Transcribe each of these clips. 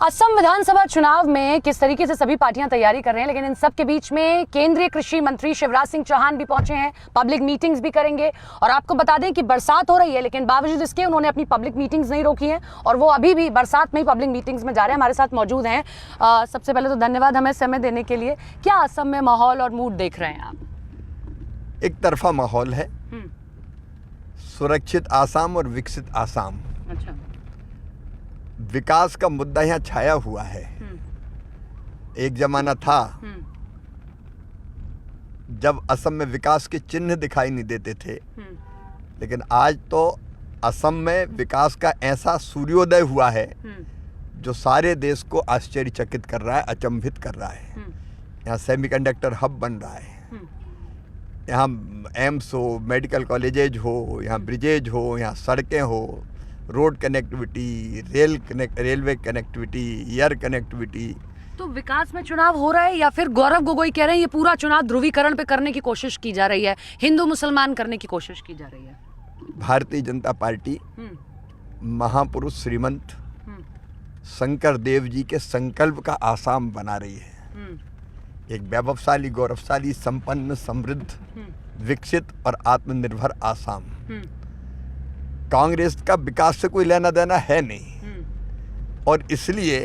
असम विधानसभा चुनाव में किस तरीके से सभी पार्टियां तैयारी कर रहे हैं, लेकिन इन सब के बीच में केंद्रीय कृषि मंत्री शिवराज सिंह चौहान भी पहुंचे हैं, पब्लिक मीटिंग्स भी करेंगे। और आपको बता दें कि बरसात हो रही है, लेकिन बावजूद इसके उन्होंने अपनी पब्लिक मीटिंग्स नहीं रोकी हैं और वो अभी भी बरसात में ही पब्लिक मीटिंग्स में जा रहे हैं। हमारे साथ मौजूद हैं। सबसे पहले तो धन्यवाद हमें समय देने के लिए। क्या असम में माहौल और मूड देख रहे हैं आप? एक तरफा माहौल है, सुरक्षित आसाम और विकसित आसाम। अच्छा। विकास का मुद्दा यहाँ छाया हुआ है। एक जमाना था जब असम में विकास के चिन्ह दिखाई नहीं देते थे, लेकिन आज तो असम में विकास का ऐसा सूर्योदय हुआ है जो सारे देश को आश्चर्यचकित कर रहा है, अचंभित कर रहा है। यहाँ सेमीकंडक्टर हब बन रहा है, यहाँ एम्स हो, मेडिकल कॉलेजेज हो, यहाँ ब्रिजेज हो, यहाँ सड़कें हो, road connectivity, railway connectivity, air connectivity. तो विकास में चुनाव हो रहा है या फिर गौरव गोगोई कह रहे हैं ये पूरा चुनाव ध्रुवीकरण पे करने की कोशिश की जा रही है, हिंदू मुसलमान करने की कोशिश की जा रही है? भारतीय जनता पार्टी महापुरुष श्रीमंत शंकर देव जी के संकल्प का आसाम बना रही है। एक वैभवशाली, गौरवशाली, संपन्न, समृद्ध, विकसित और आत्मनिर्भर आसाम। कांग्रेस का विकास से कोई लेना देना है नहीं और इसलिए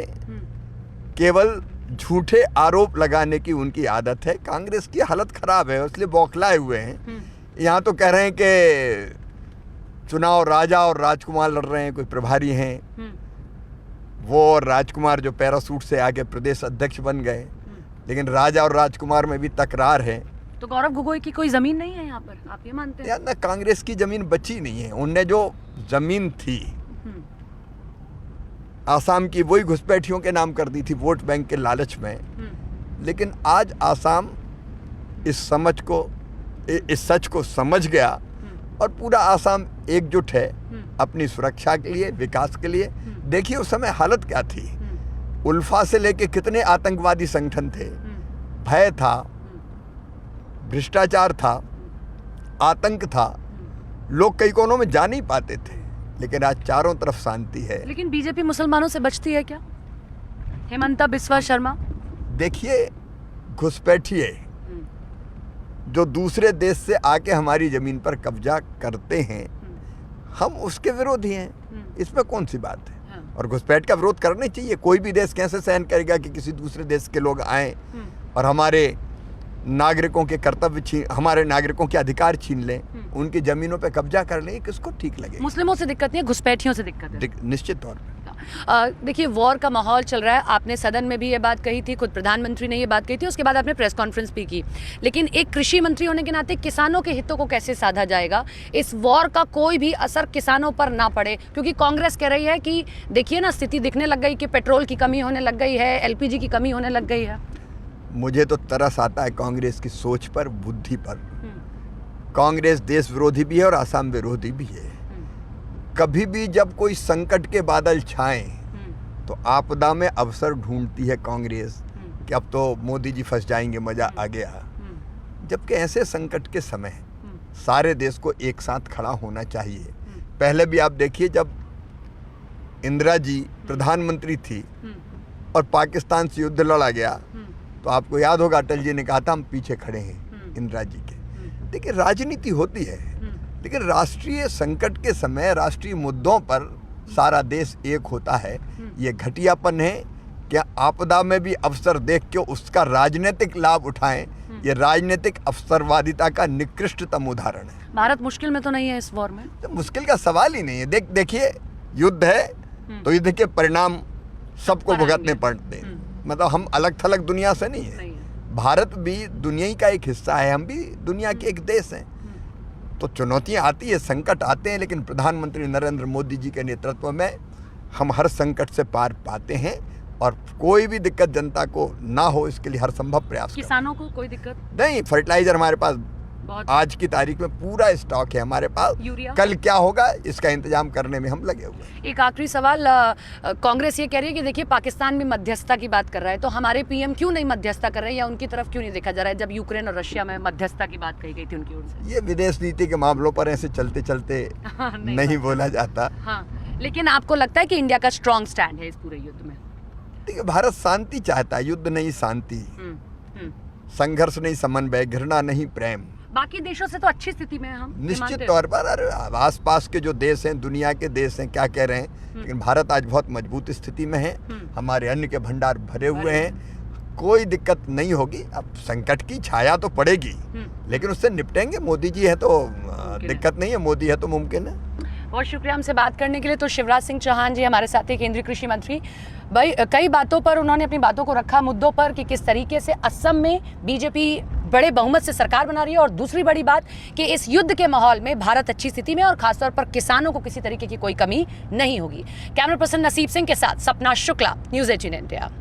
केवल झूठे आरोप लगाने की उनकी आदत है। कांग्रेस की हालत खराब है, इसलिए बौखलाए हुए हैं। यहाँ तो कह रहे हैं कि चुनाव राजा और राजकुमार लड़ रहे हैं, कोई प्रभारी हैं वो, और राजकुमार जो पैरासूट से आके प्रदेश अध्यक्ष बन गए, लेकिन राजा और राजकुमार में भी तकरार है। तो गौरव गोगोई की कोई जमीन नहीं है यहाँ पर, आप ये मानते हैं? यार ना, कांग्रेस की जमीन बची नहीं है। उनने जो जमीन थी आसाम की, वही घुसपैठियों के नाम कर दी थी वोट बैंक के लालच में। लेकिन आज आसाम इस सच को समझ गया और पूरा आसाम एकजुट है अपनी सुरक्षा के लिए, विकास के लिए। देखिए उस समय हालत क्या थी। उल्फा से लेके कितने आतंकवादी संगठन थे, भय था, भ्रष्टाचार था, आतंक था, लोग कई कोनों में जा नहीं पाते थे, लेकिन आज चारों तरफ शांति है। लेकिन बीजेपी मुसलमानों से बचती है क्या? हेमंता बिस्वा शर्मा, देखिए घुसपैठिए जो दूसरे देश से आके हमारी जमीन पर कब्जा करते हैं, हम उसके विरोधी हैं, इसमें कौन सी बात है? और घुसपैठ का विरोध करना चाहिए। कोई भी देश कैसे सहन करेगा कि किसी दूसरे देश के लोग आए और हमारे नागरिकों के कर्तव्य हमारे नागरिकों के अधिकार छीन लें, उनकी जमीनों पे कब्जा कर लें? किसको ठीक लगेगा? मुस्लिमों से दिक्कत नहीं है, घुसपैठियों से दिक्कत है। निश्चित तौर पे। देखिए वॉर का माहौल चल रहा है, आपने सदन में भी ये बात कही थी, खुद प्रधानमंत्री ने ये बात कही थी, उसके बाद आपने प्रेस कॉन्फ्रेंस भी की। लेकिन एक कृषि मंत्री होने के नाते किसानों के हितों को कैसे साधा जाएगा? इस वॉर का कोई भी असर किसानों पर ना पड़े, क्योंकि कांग्रेस कह रही है कि देखिए ना, स्थिति दिखने लग गई कि पेट्रोल की कमी होने लग गई है, LPG की कमी होने लग गई है। मुझे तो तरस आता है कांग्रेस की सोच पर, बुद्धि पर। कांग्रेस देश विरोधी भी है और आसाम विरोधी भी है। कभी भी जब कोई संकट के बादल छाएं तो आपदा में अवसर ढूंढती है कांग्रेस कि अब तो मोदी जी फंस जाएंगे, मजा आ गया। जबकि ऐसे संकट के समय सारे देश को एक साथ खड़ा होना चाहिए। पहले भी आप देखिए, जब इंदिरा जी प्रधानमंत्री थी और पाकिस्तान से युद्ध लड़ा गया, तो आपको याद होगा अटल जी ने कहा था हम पीछे खड़े हैं इंदिरा जी के। देखिए राजनीति होती है, लेकिन राष्ट्रीय संकट के समय राष्ट्रीय मुद्दों पर सारा देश एक होता है। ये घटियापन है कि आपदा में भी अवसर देख के उसका राजनीतिक लाभ उठाएं, ये राजनीतिक अवसरवादिता का निकृष्टतम उदाहरण है। भारत मुश्किल में तो नहीं है इस वॉर में? तो मुश्किल का सवाल ही नहीं है। देखिए युद्ध है तो युद्ध के परिणाम सबको भुगतने पड़ते हैं। मतलब हम अलग थलग दुनिया से नहीं है। भारत भी दुनिया का एक हिस्सा है, हम भी दुनिया के एक देश हैं। तो चुनौतियां आती है, संकट आते हैं, लेकिन प्रधानमंत्री नरेंद्र मोदी जी के नेतृत्व में हम हर संकट से पार पाते हैं और कोई भी दिक्कत जनता को ना हो इसके लिए हर संभव प्रयास। किसानों को कोई दिक्कत नहीं। फर्टिलाइजर हमारे पास आज की तारीख में पूरा स्टॉक है हमारे पास। कल क्या होगा इसका इंतजाम करने में हम लगे हुए हैं। एक आखिरी सवाल, कांग्रेस ये कह रही है कि देखिए पाकिस्तान भी मध्यस्थता की बात कर रहा है, तो हमारे पीएम क्यों नहीं मध्यस्थता कर रहे हैं या उनकी तरफ क्यों नहीं देखा जा रहा है, जब यूक्रेन और रशिया में मध्यस्थता की बात कही गई थी उनकी ओर से? ये विदेश नीति के मामलों पर ऐसे चलते चलते नहीं बोला जाता। हाँ, लेकिन आपको लगता है कि इंडिया का स्ट्रॉन्ग स्टैंड है इस पूरे युद्ध में? देखिए, भारत शांति चाहता है, युद्ध नहीं शांति, हम्म। संघर्ष नहीं समन्वय, घृणा नहीं प्रेम। बाकी देशों से तो अच्छी स्थिति में हैं हम, ये निश्चित मानते हो? तौर पर अरे आसपास के जो देश हैं, दुनिया के देश हैं, क्या कह रहे हैं, लेकिन भारत आज बहुत मजबूत स्थिति में है। हमारे अन्न के भंडार भरे हुए हैं, कोई दिक्कत नहीं होगी। अब संकट की छाया तो पड़ेगी, लेकिन उससे निपटेंगे। मोदी जी है तो दिक्कत नहीं है, मोदी है तो मुमकिन है। बहुत शुक्रिया हमसे बात करने के लिए। तो शिवराज सिंह चौहान जी हमारे साथ थे, केंद्रीय कृषि मंत्री। भाई, कई बातों पर उन्होंने अपनी बातों को रखा, मुद्दों पर, कि किस तरीके से असम में बीजेपी बड़े बहुमत से सरकार बना रही है, और दूसरी बड़ी बात कि इस युद्ध के माहौल में भारत अच्छी स्थिति में, और खासतौर पर किसानों को किसी तरीके की कोई कमी नहीं होगी। कैमरा पर्सन नसीब सिंह के साथ सपना शुक्ला, न्यूज़ 18 इंडिया।